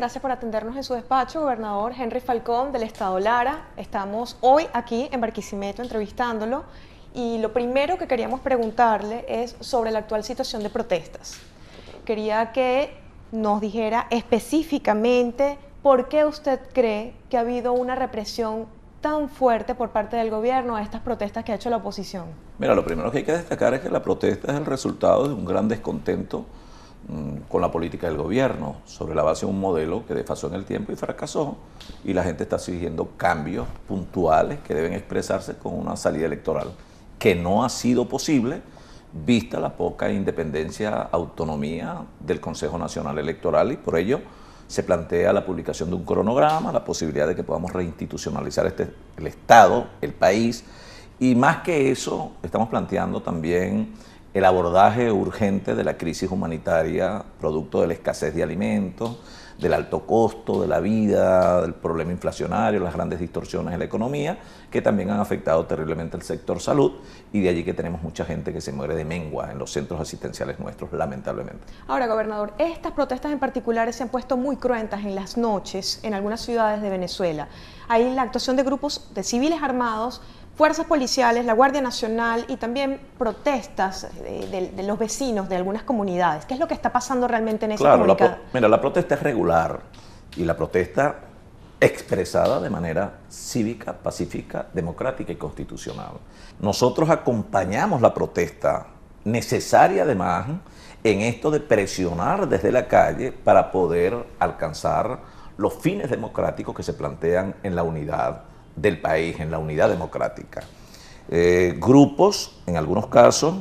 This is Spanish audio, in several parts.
gracias por atendernos en su despacho, gobernador Henry Falcón del Estado Lara. Estamos hoy aquí en Barquisimeto entrevistándolo y lo primero que queríamos preguntarle es sobre la actual situación de protestas. Quería que nos dijera específicamente por qué usted cree que ha habido una represión tan fuerte por parte del gobierno a estas protestas que ha hecho la oposición. Mira, lo primero que hay que destacar es que la protesta es el resultado de un gran descontento con la política del gobierno, sobre la base de un modelo que desfasó en el tiempo y fracasó, y la gente está exigiendo cambios puntuales que deben expresarse con una salida electoral, que no ha sido posible, vista la poca independencia, autonomía del Consejo Nacional Electoral, y por ello se plantea la publicación de un cronograma, la posibilidad de que podamos reinstitucionalizar el Estado, el país, y más que eso, estamos planteando también el abordaje urgente de la crisis humanitaria, producto de la escasez de alimentos, del alto costo de la vida, del problema inflacionario, las grandes distorsiones en la economía, que también han afectado terriblemente el sector salud, y de allí que tenemos mucha gente que se muere de mengua en los centros asistenciales nuestros, lamentablemente. Ahora, gobernador, estas protestas en particulares se han puesto muy cruentas en las noches en algunas ciudades de Venezuela. Hay la actuación de grupos de civiles armados, fuerzas policiales, la Guardia Nacional y también protestas de los vecinos de algunas comunidades. ¿Qué es lo que está pasando realmente en esa comunidad? Mira, la protesta es regular y la protesta expresada de manera cívica, pacífica, democrática y constitucional. Nosotros acompañamos la protesta, necesaria además, en esto de presionar desde la calle para poder alcanzar los fines democráticos que se plantean en la unidad del país, en la unidad democrática. Grupos, en algunos casos,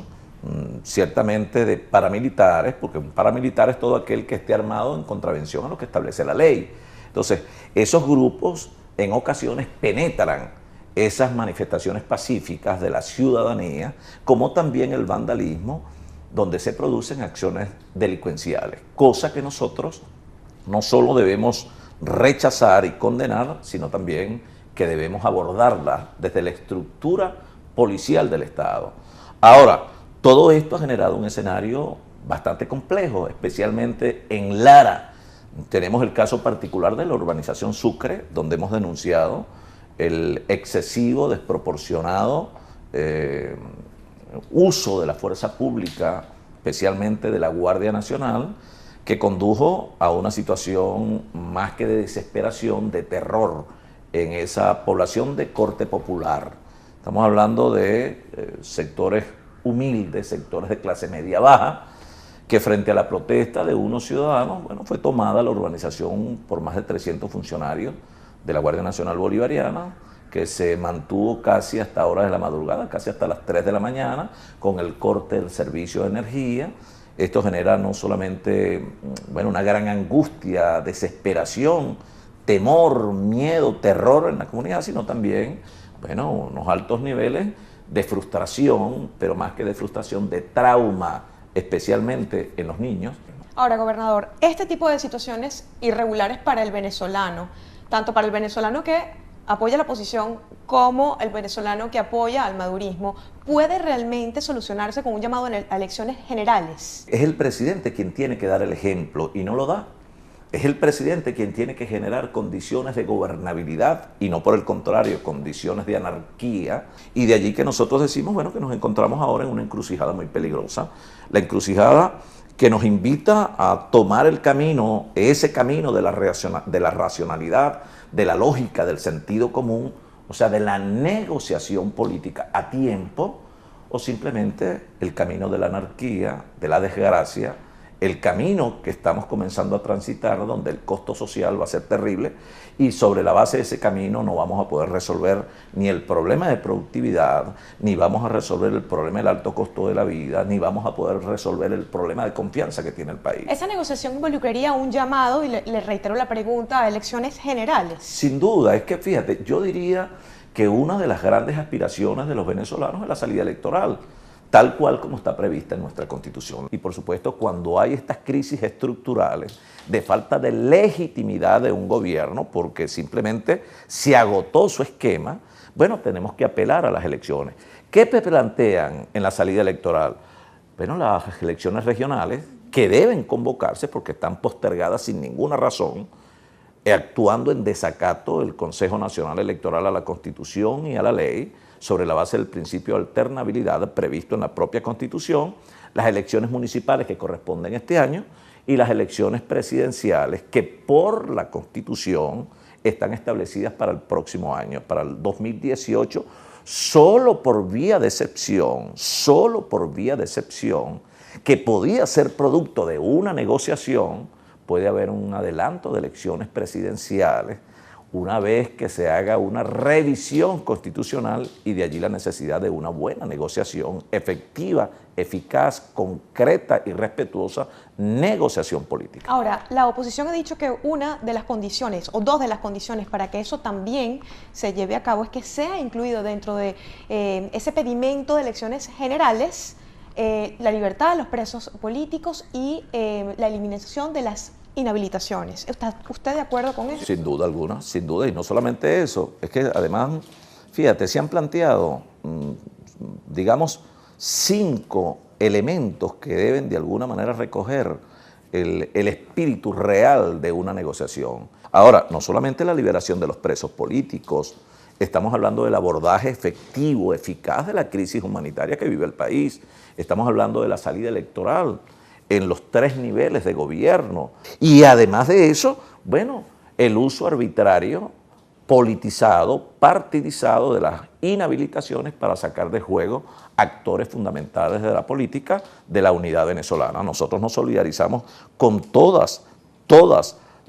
ciertamente de paramilitares, porque un paramilitar es todo aquel que esté armado en contravención a lo que establece la ley. Entonces, esos grupos en ocasiones penetran esas manifestaciones pacíficas de la ciudadanía, como también el vandalismo, donde se producen acciones delincuenciales, cosa que nosotros no solo debemos rechazar y condenar, sino también que debemos abordarla desde la estructura policial del Estado. Ahora, todo esto ha generado un escenario bastante complejo, especialmente en Lara. Tenemos el caso particular de la urbanización Sucre, donde hemos denunciado el excesivo, desproporcionado uso de la fuerza pública, especialmente de la Guardia Nacional, que condujo a una situación más que de desesperación, de terror, en esa población de corte popular. Estamos hablando de sectores humildes, sectores de clase media baja, que frente a la protesta de unos ciudadanos, bueno, fue tomada la urbanización por más de 300 funcionarios de la Guardia Nacional Bolivariana, que se mantuvo casi hasta horas de la madrugada, casi hasta las 3 de la mañana, con el corte del servicio de energía. Esto genera no solamente, bueno, una gran angustia, desesperación, temor, miedo, terror en la comunidad, sino también, bueno, unos altos niveles de frustración, pero más que de frustración, de trauma, especialmente en los niños. Ahora, gobernador, este tipo de situaciones irregulares para el venezolano, tanto para el venezolano que apoya la oposición como el venezolano que apoya al madurismo, ¿puede realmente solucionarse con un llamado a elecciones generales? Es el presidente quien tiene que dar el ejemplo y no lo da. Es el presidente quien tiene que generar condiciones de gobernabilidad y no por el contrario, condiciones de anarquía. Y de allí que nosotros decimos, bueno, que nos encontramos ahora en una encrucijada muy peligrosa. La encrucijada que nos invita a tomar el camino, ese camino de la racionalidad, de la lógica, del sentido común, o sea, de la negociación política a tiempo, o simplemente el camino de la anarquía, de la desgracia, el camino que estamos comenzando a transitar, donde el costo social va a ser terrible, y sobre la base de ese camino no vamos a poder resolver ni el problema de productividad, ni vamos a resolver el problema del alto costo de la vida, ni vamos a poder resolver el problema de confianza que tiene el país. ¿Esa negociación involucraría un llamado, y le reitero la pregunta, a elecciones generales? Sin duda, es que fíjate, yo diría que una de las grandes aspiraciones de los venezolanos es la salida electoral, tal cual como está prevista en nuestra Constitución. Y por supuesto, cuando hay estas crisis estructurales de falta de legitimidad de un gobierno, porque simplemente se agotó su esquema, bueno, tenemos que apelar a las elecciones. ¿Qué plantean en la salida electoral? Bueno, las elecciones regionales, que deben convocarse porque están postergadas sin ninguna razón, actuando en desacato el Consejo Nacional Electoral a la Constitución y a la ley, sobre la base del principio de alternabilidad previsto en la propia Constitución, las elecciones municipales que corresponden este año y las elecciones presidenciales que por la Constitución están establecidas para el próximo año, para el 2018, solo por vía de excepción, que podía ser producto de una negociación, puede haber un adelanto de elecciones presidenciales una vez que se haga una revisión constitucional y de allí la necesidad de una buena negociación efectiva, eficaz, concreta y respetuosa negociación política. Ahora, la oposición ha dicho que una de las condiciones, o dos de las condiciones para que eso también se lleve a cabo es que sea incluido dentro de ese pedimento de elecciones generales la libertad de los presos políticos y la eliminación de las inhabilitaciones. ¿Está usted de acuerdo con eso? Sin duda alguna, sin duda. Y no solamente eso, es que además, fíjate, se han planteado, digamos, 5 elementos que deben de alguna manera recoger el espíritu real de una negociación. Ahora, no solamente la liberación de los presos políticos, estamos hablando del abordaje efectivo, eficaz de la crisis humanitaria que vive el país, estamos hablando de la salida electoral en los 3 niveles de gobierno. Y además de eso, bueno, el uso arbitrario, politizado, partidizado de las inhabilitaciones para sacar de juego actores fundamentales de la política de la unidad venezolana. Nosotros nos solidarizamos con todas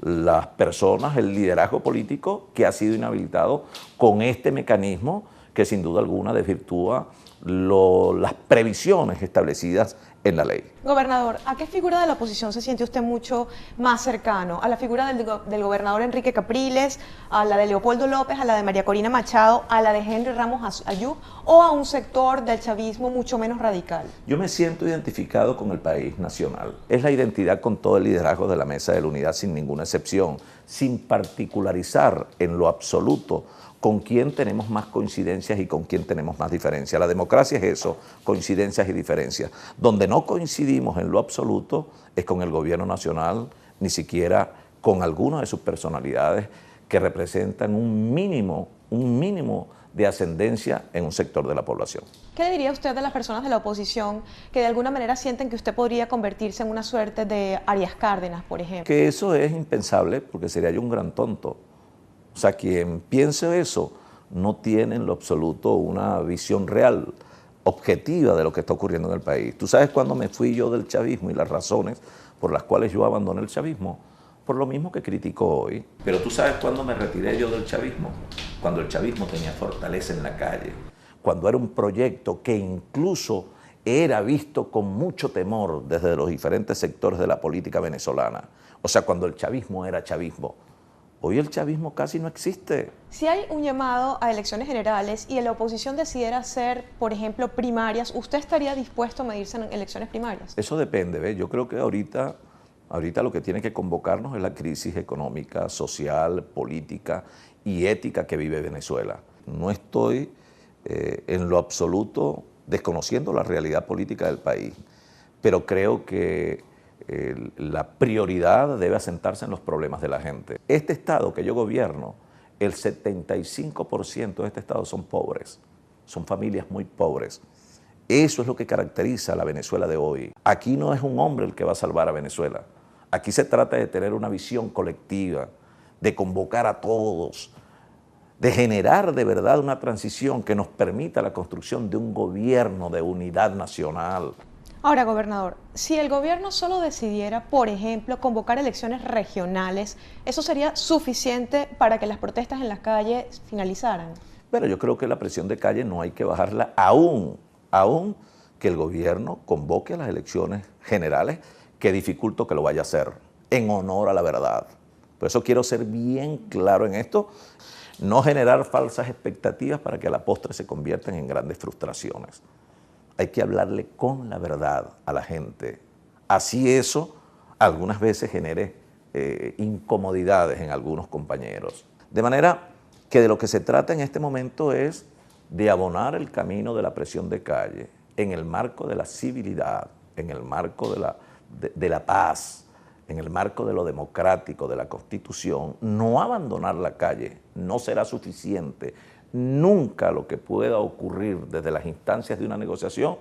las personas, el liderazgo político que ha sido inhabilitado con este mecanismo que sin duda alguna desvirtúa las previsiones establecidas en la ley. Gobernador, ¿a qué figura de la oposición se siente usted mucho más cercano? ¿A la figura del gobernador Enrique Capriles, a la de Leopoldo López, a la de María Corina Machado, a la de Henry Ramos Ayub o a un sector del chavismo mucho menos radical? Yo me siento identificado con el país nacional. Es la identidad con todo el liderazgo de la Mesa de la Unidad sin ninguna excepción, sin particularizar en lo absoluto con quién tenemos más coincidencias y con quién tenemos más diferencias. La democracia es eso, coincidencias y diferencias. Donde no coincidimos en lo absoluto es con el gobierno nacional, ni siquiera con alguna de sus personalidades que representan un mínimo de ascendencia en un sector de la población. ¿Qué le diría usted de las personas de la oposición que de alguna manera sienten que usted podría convertirse en una suerte de Arias Cárdenas, por ejemplo? Que eso es impensable porque sería yo un gran tonto. O sea, quien piense eso no tiene en lo absoluto una visión real, objetiva de lo que está ocurriendo en el país. ¿Tú sabes cuándo me fui yo del chavismo y las razones por las cuales yo abandoné el chavismo? Por lo mismo que critico hoy. Pero ¿tú sabes cuándo me retiré yo del chavismo? Cuando el chavismo tenía fortaleza en la calle, cuando era un proyecto que incluso era visto con mucho temor desde los diferentes sectores de la política venezolana. O sea, cuando el chavismo era chavismo. Hoy el chavismo casi no existe. Si hay un llamado a elecciones generales y la oposición decidiera hacer, por ejemplo, primarias, ¿usted estaría dispuesto a medirse en elecciones primarias? Eso depende, ¿ves? Yo creo que ahorita lo que tiene que convocarnos es la crisis económica, social, política y ética que vive Venezuela. No estoy en lo absoluto desconociendo la realidad política del país, pero creo que la prioridad debe asentarse en los problemas de la gente. Este estado que yo gobierno, el 75% de este estado son pobres, son familias muy pobres. Eso es lo que caracteriza a la Venezuela de hoy. Aquí no es un hombre el que va a salvar a Venezuela. Aquí se trata de tener una visión colectiva, de convocar a todos, de generar de verdad una transición que nos permita la construcción de un gobierno de unidad nacional. Ahora, gobernador, si el gobierno solo decidiera, por ejemplo, convocar elecciones regionales, ¿eso sería suficiente para que las protestas en las calles finalizaran? Pero yo creo que la presión de calle no hay que bajarla aún que el gobierno convoque a las elecciones generales, que dificulto que lo vaya a hacer, en honor a la verdad. Por eso quiero ser bien claro en esto, no generar falsas expectativas para que a la postre se conviertan en grandes frustraciones. Hay que hablarle con la verdad a la gente. Así eso algunas veces genere incomodidades en algunos compañeros. De manera que de lo que se trata en este momento es de abonar el camino de la presión de calle en el marco de la civilidad, en el marco de la paz, en el marco de lo democrático, de la Constitución, no abandonar la calle no será suficiente. Nunca lo que pueda ocurrir desde las instancias de una negociación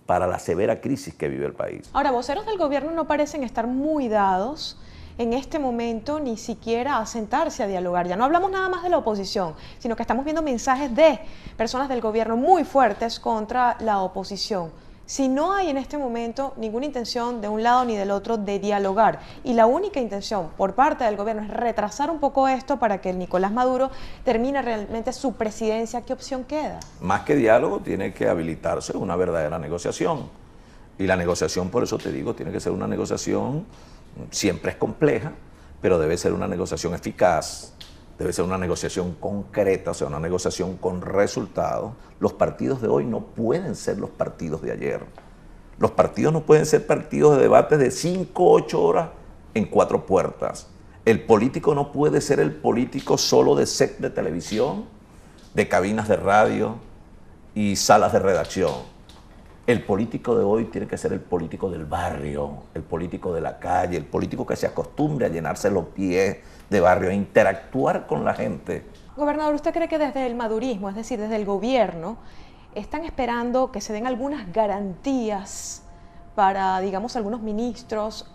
para la severa crisis que vive el país. Ahora, voceros del gobierno no parecen estar muy dados en este momento ni siquiera a sentarse a dialogar. Ya no hablamos nada más de la oposición, sino que estamos viendo mensajes de personas del gobierno muy fuertes contra la oposición. Si no hay en este momento ninguna intención de un lado ni del otro de dialogar y la única intención por parte del gobierno es retrasar un poco esto para que el Nicolás Maduro termine realmente su presidencia, ¿qué opción queda? Más que diálogo, tiene que habilitarse una verdadera negociación. Y la negociación, por eso te digo, tiene que ser una negociación, siempre es compleja, pero debe ser una negociación eficaz, debe ser una negociación concreta, o sea, una negociación con resultados. Los partidos de hoy no pueden ser los partidos de ayer. Los partidos no pueden ser partidos de debates de 5 o 8 horas en 4 puertas. El político no puede ser el político solo de set de televisión, de cabinas de radio y salas de redacción. El político de hoy tiene que ser el político del barrio, el político de la calle, el político que se acostumbre a llenarse los pies de barrio, a interactuar con la gente. Gobernador, ¿usted cree que desde el madurismo, es decir, desde el gobierno, están esperando que se den algunas garantías para, digamos, algunos ministros,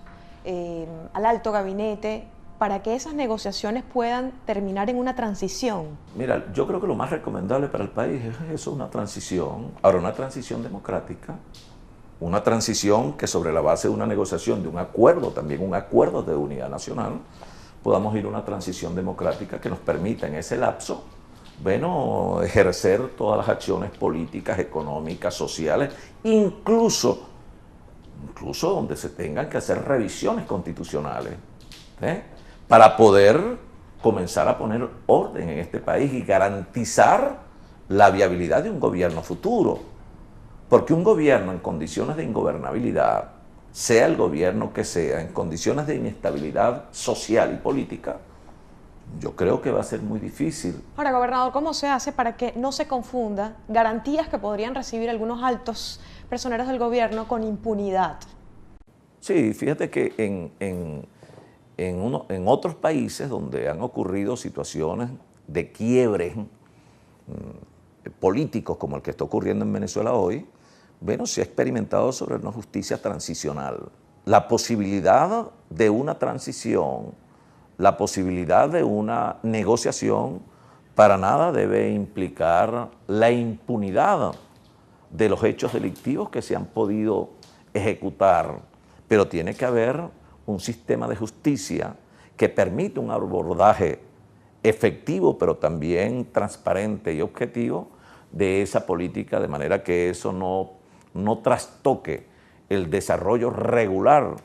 al alto gabinete, para que esas negociaciones puedan terminar en una transición? Mira, yo creo que lo más recomendable para el país es eso, una transición. Ahora, una transición democrática, una transición que sobre la base de una negociación, de un acuerdo, también un acuerdo de unidad nacional, podamos ir a una transición democrática que nos permita en ese lapso, bueno, ejercer todas las acciones políticas, económicas, sociales, incluso donde se tengan que hacer revisiones constitucionales, para poder comenzar a poner orden en este país y garantizar la viabilidad de un gobierno futuro. Porque un gobierno en condiciones de ingobernabilidad, sea el gobierno que sea, en condiciones de inestabilidad social y política, yo creo que va a ser muy difícil. Ahora, gobernador, ¿cómo se hace para que no se confunda garantías que podrían recibir algunos altos personeros del gobierno con impunidad? Sí, fíjate que en otros países donde han ocurrido situaciones de quiebres políticos como el que está ocurriendo en Venezuela hoy, bueno, se ha experimentado sobre una justicia transicional. La posibilidad de una transición, la posibilidad de una negociación, para nada debe implicar la impunidad de los hechos delictivos que se han podido ejecutar, pero tiene que haber un sistema de justicia que permite un abordaje efectivo, pero también transparente y objetivo de esa política, de manera que eso no trastoque el desarrollo regular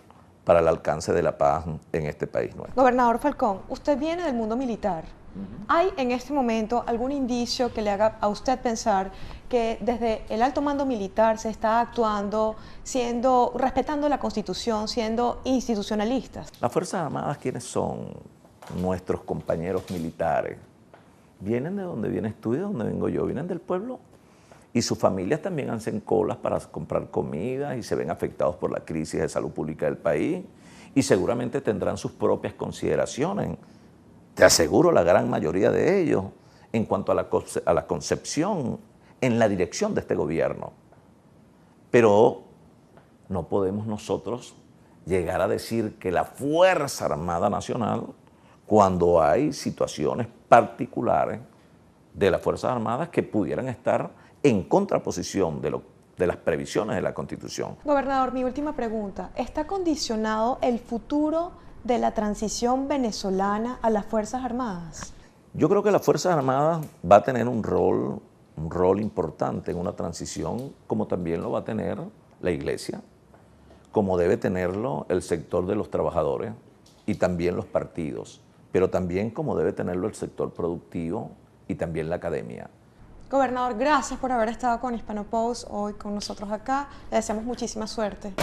para el alcance de la paz en este país nuestro. Gobernador Falcón, usted viene del mundo militar. ¿Hay en este momento algún indicio que le haga a usted pensar que desde el alto mando militar se está actuando respetando la Constitución, siendo institucionalistas? Las Fuerzas Armadas, ¿quiénes son? Nuestros compañeros militares. Vienen de donde vienes tú y de donde vengo yo, vienen del pueblo. Y sus familias también hacen colas para comprar comida y se ven afectados por la crisis de salud pública del país y seguramente tendrán sus propias consideraciones. Te aseguro, la gran mayoría de ellos, en cuanto a la concepción en la dirección de este gobierno. Pero no podemos nosotros llegar a decir que la Fuerza Armada Nacional, cuando hay situaciones particulares de las Fuerzas Armadas que pudieran estar en contraposición de las previsiones de la Constitución. Gobernador, mi última pregunta. ¿Está condicionado el futuro de la transición venezolana a las Fuerzas Armadas? Yo creo que las Fuerzas Armadas va a tener un rol importante en una transición, como también lo va a tener la Iglesia, como debe tenerlo el sector de los trabajadores y también los partidos, pero también como debe tenerlo el sector productivo y también la academia. Gobernador, gracias por haber estado con Hispano Post hoy con nosotros acá. Le deseamos muchísima suerte.